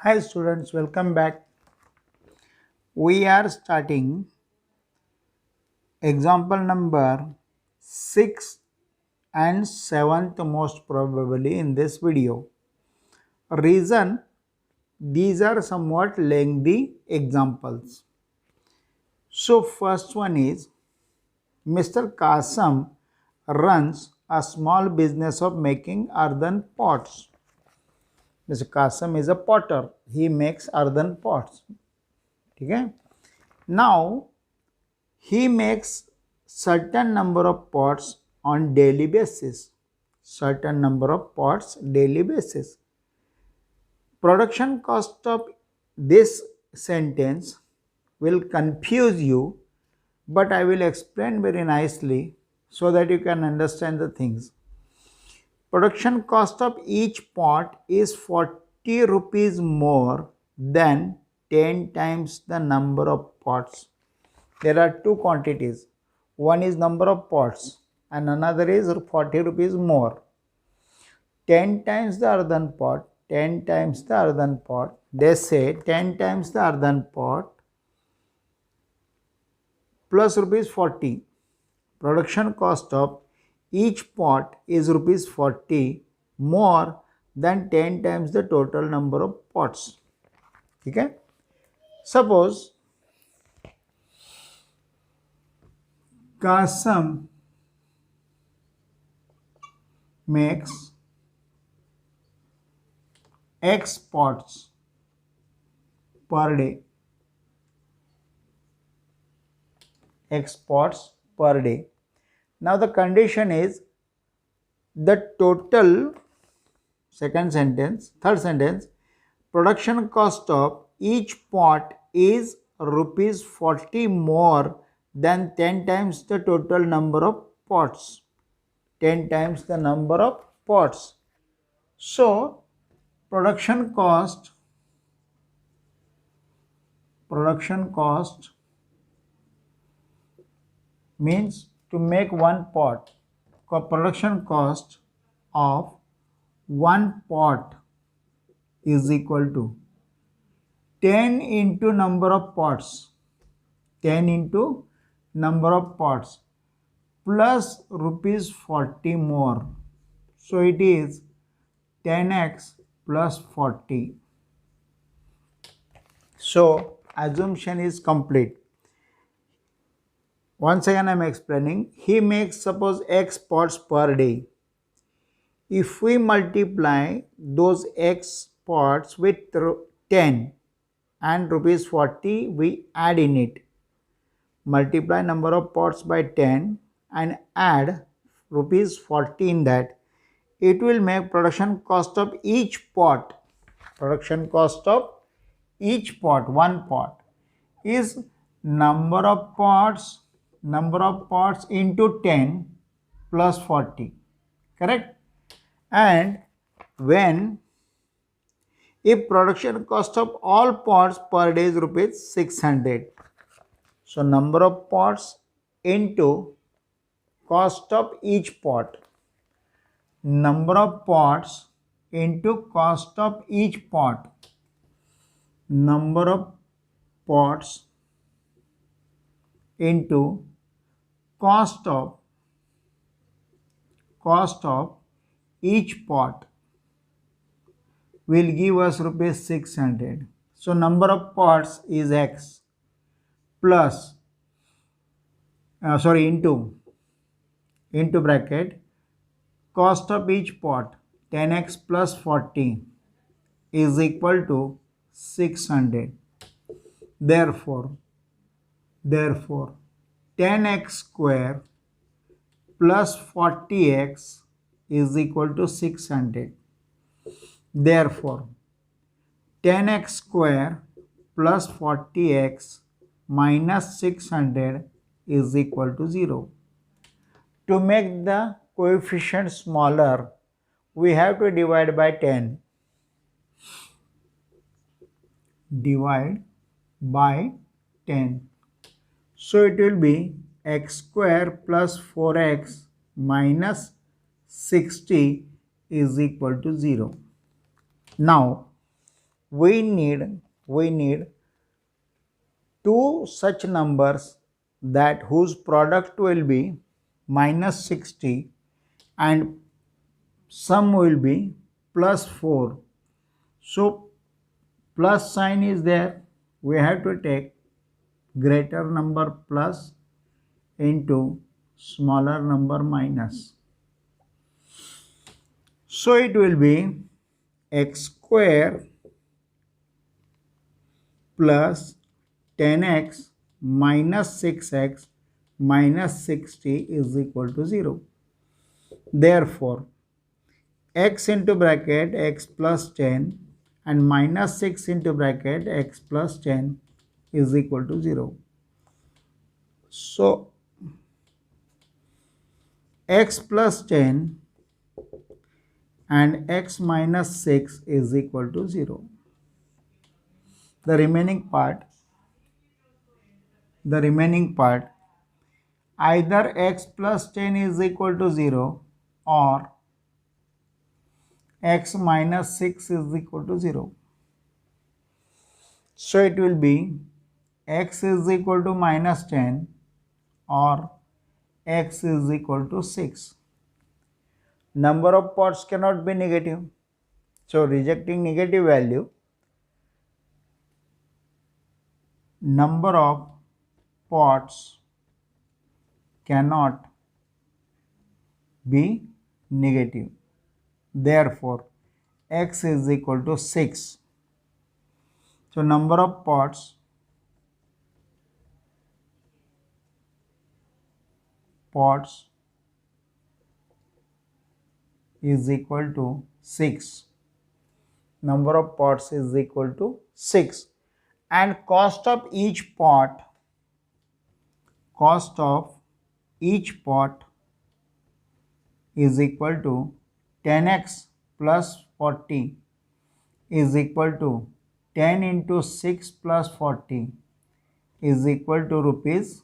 Hi students, welcome back. We are starting example number 6 and 7th most probably in this video. Reason, these are somewhat lengthy examples. So first one is Mr. Kasam runs a small business of making earthen pots. Mr. Kasam is a potter. He makes earthen pots. Okay? Now he makes certain number of pots on daily basis. Certain number of pots daily basis. Production cost of this sentence will confuse you, but I will explain very nicely so that you can understand the things. Production cost of each pot is 40 rupees more than 10 times the number of pots. There are two quantities. One is number of pots and another is 40 rupees more. 10 times the earthen pot, 10 times the earthen pot. They say 10 times the earthen pot plus rupees 40. Production cost of each pot is rupees 40 more than 10 times the total number of pots. Okay? Suppose Kasam makes X pots per day. X pots per day. Now the condition is the total, third sentence, production cost of each pot is rupees 40 more than 10 times the total number of pots. 10 times the number of pots. So production cost means to make one pot. Production cost of one pot is equal to 10 into number of pots. 10 into number of pots plus rupees 40 more. So it is 10x plus 40. So assumption is complete. Once again I am explaining. He makes suppose X pots per day. If we multiply those X pots with 10 and rupees 40 we add in it. Multiply number of pots by 10 and add rupees 40 in that. It will make production cost of each pot. Production cost of each pot, one pot, is number of pots into 10 plus 40. Correct? And when if production cost of all pots per day is rupees 600. So number of pots into cost of each pot. Number of pots into cost of each pot. Number of pots into cost of each pot will give us rupees 600. So number of pots is X plus into bracket cost of each pot 10x plus 40 is equal to 600. Therefore 10x square plus 40x is equal to 600. Therefore 10x square plus 40x minus 600 is equal to 0. To make the coefficient smaller, we have to divide by 10. Divide by 10. So it will be x square plus 4x minus 60 is equal to 0. Now we need two such numbers that whose product will be minus 60 and sum will be plus 4. So plus sign is there, we have to take greater number plus into smaller number minus. So it will be x square plus 10x minus 6x minus 60 is equal to 0. Therefore, x into bracket x plus 10 and minus 6 into bracket x plus 10 is equal to 0. So, x plus 10 and x minus 6 is equal to 0. The remaining part, either x plus 10 is equal to 0 or x minus 6 is equal to 0. So it will be x is equal to minus 10 or x is equal to 6. Number of pots cannot be negative. So rejecting negative value, number of pots cannot be negative. Therefore, x is equal to 6. So number of pots is equal to 6. Number of pots is equal to 6. And cost of each pot is equal to 10x plus 40 is equal to 10 into 6 plus 40 is equal to rupees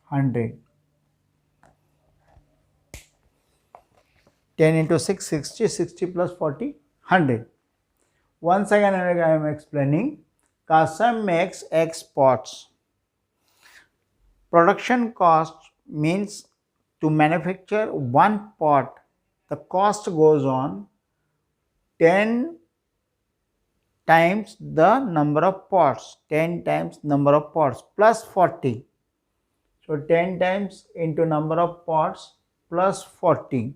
100. 10 into 6, 60, 60 plus 40, 100. Once again I am explaining. Kasam makes X pots. Production cost means to manufacture one pot, the cost goes on 10 times the number of pots, 10 times number of pots plus 40. So 10 times into number of pots plus 40.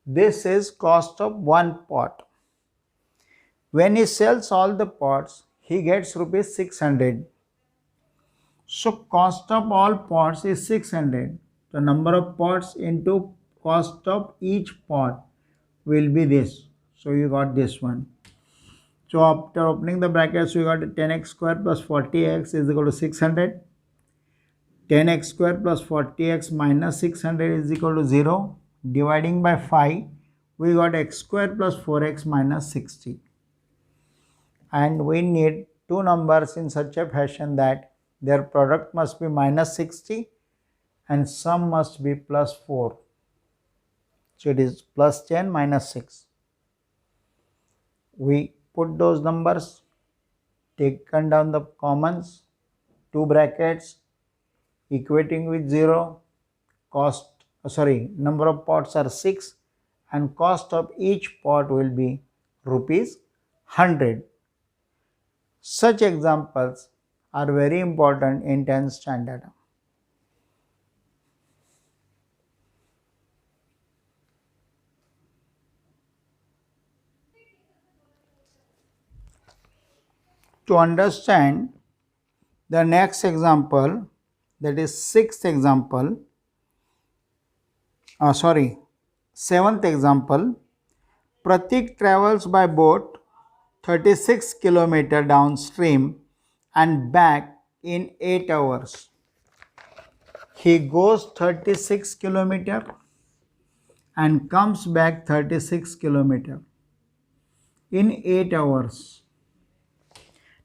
This is cost of one pot. When he sells all the pots, he gets rupees 600. So cost of all pots is 600. The number of pots into cost of each pot will be this. So you got this one. So after opening the brackets, you got 10x square plus 40x is equal to 600. 10x square plus 40x minus 600 is equal to 0. Dividing by 5, we got x square plus 4x minus 60. And we need two numbers in such a fashion that their product must be minus 60 and sum must be plus 4. So it is plus 10 minus 6. We put those numbers, taken down the commons, two brackets, equating with 0, number of pots are 6 and cost of each pot will be rupees 100. Such examples are very important in 10th standard. To understand the next example, that is seventh example, Pratik travels by boat 36 km downstream and back in 8 hours. He goes 36 km and comes back 36 km in 8 hours.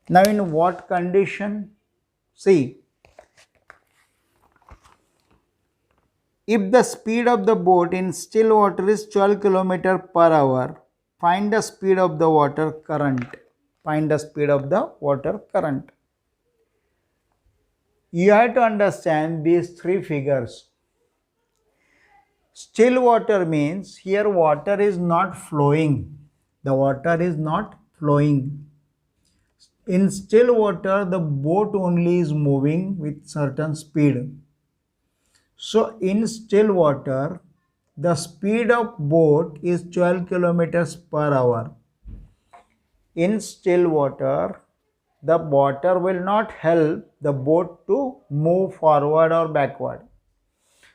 Now in what condition? See, if the speed of the boat in still water is 12 km per hour, find the speed of the water current. Find the speed of the water current. You have to understand these three figures. Still water means here water is not flowing. The water is not flowing. In still water, the boat only is moving with certain speed. So in still water, the speed of boat is 12 kilometers per hour. In still water, the water will not help the boat to move forward or backward.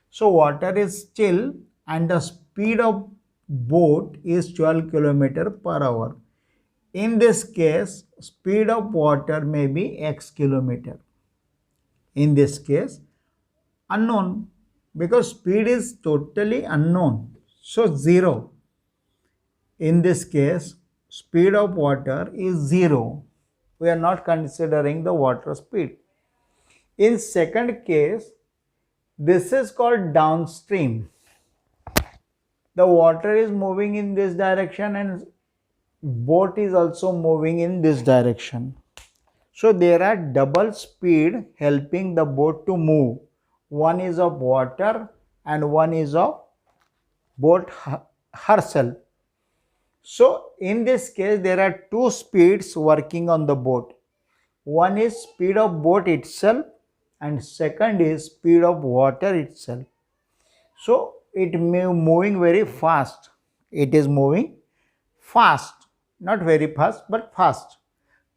So water is still and the speed of boat is 12 kilometers per hour. In this case, speed of water may be x kilometer. In this case, unknown, because speed is totally unknown. So 0. In this case, speed of water is 0. We are not considering the water speed. In second case, this is called downstream. The water is moving in this direction and boat is also moving in this direction. So there are double speed helping the boat to move. One is of water and one is of boat herself. So in this case, there are two speeds working on the boat. One is speed of boat itself and second is speed of water itself. So it may moving very fast. It is moving fast, not very fast but fast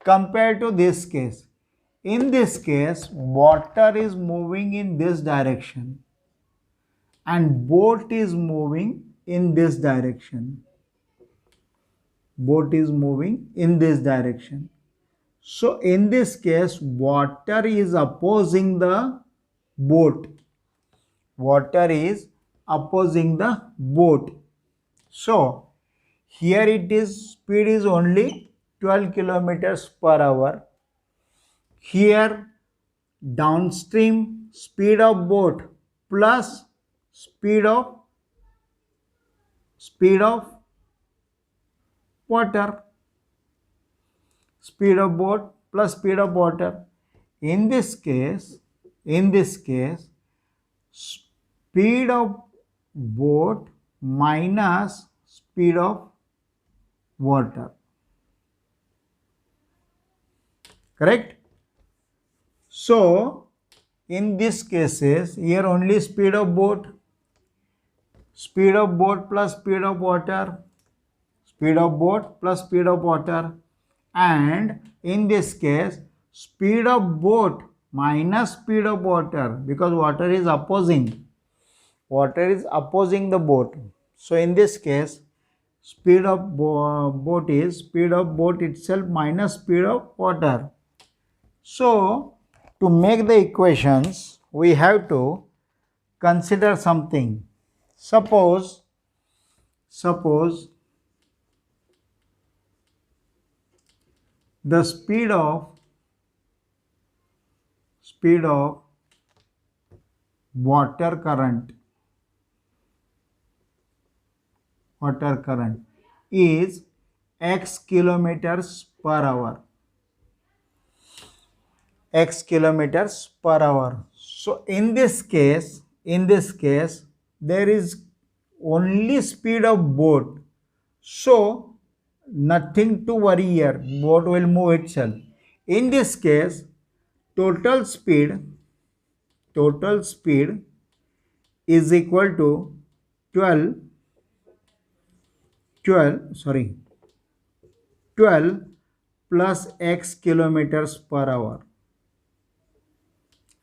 compared to this case. In this case, water is moving in this direction and boat is moving in this direction. Boat is moving in this direction. So in this case, water is opposing the boat. Water is opposing the boat. So here it is, speed is only 12 kilometers per hour. Here downstream speed of boat plus speed of water. Speed of boat plus speed of water. In this case, speed of boat minus speed of water. Correct? So in these cases, here only speed of boat plus speed of water, speed of boat plus speed of water, and in this case speed of boat minus speed of water, because water is opposing the boat. So in this case, speed of boat is speed of boat itself minus speed of water. So to make the equations, we have to consider something. Suppose the speed of water current is x kilometers per hour. So in this case, there is only speed of boat. So nothing to worry here. Boat will move itself. In this case, total speed is equal to 12 plus x kilometers per hour.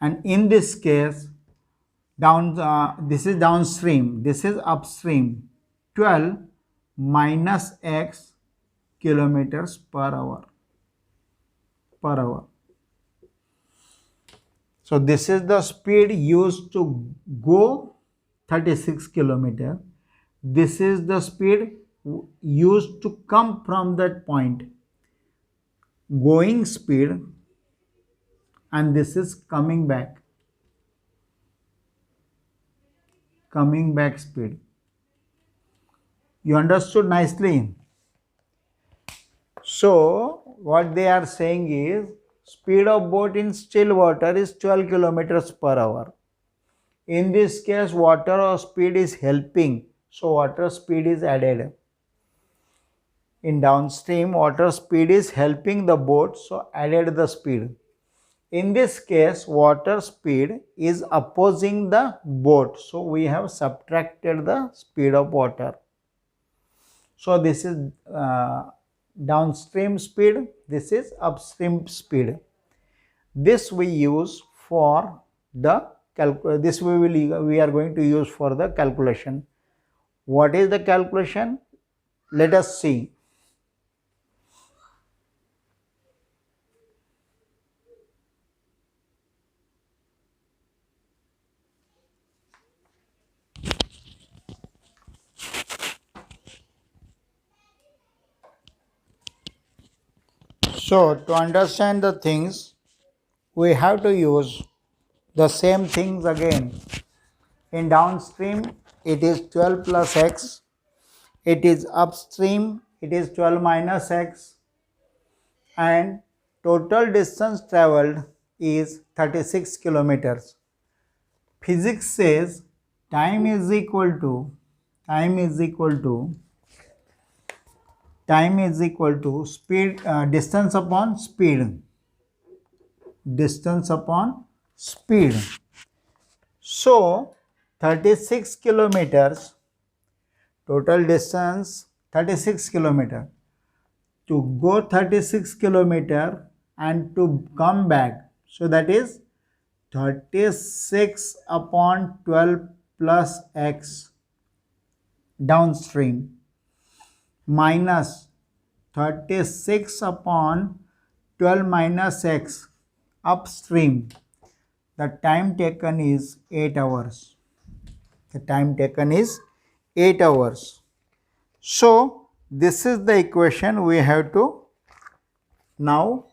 And in this case, this is downstream, this is upstream. 12 minus x kilometers per hour. So this is the speed used to go 36 kilometers. This is the speed used to come from that point, going speed, and this is coming back speed. You understood nicely? So what they are saying is speed of boat in still water is 12 kilometers per hour. In this case, water speed is helping, so water speed is added. In downstream, water speed is helping the boat, so added the speed. In this case, water speed is opposing the boat, so we have subtracted the speed of water. So this is downstream speed, this is upstream speed. This we use for the we are going to use for the calculation. What is the calculation? Let us see. So to understand the things, we have to use the same things again. In downstream, it is 12 plus x. It is upstream, it is 12 minus x. And total distance traveled is 36 kilometers. Physics says time is equal to speed, distance upon speed. So 36 kilometers, total distance 36 kilometer. To go 36 kilometer and to come back, so that is 36 upon 12 plus x downstream minus 36 upon 12 minus x upstream. The time taken is 8 hours. So this is the equation we have to now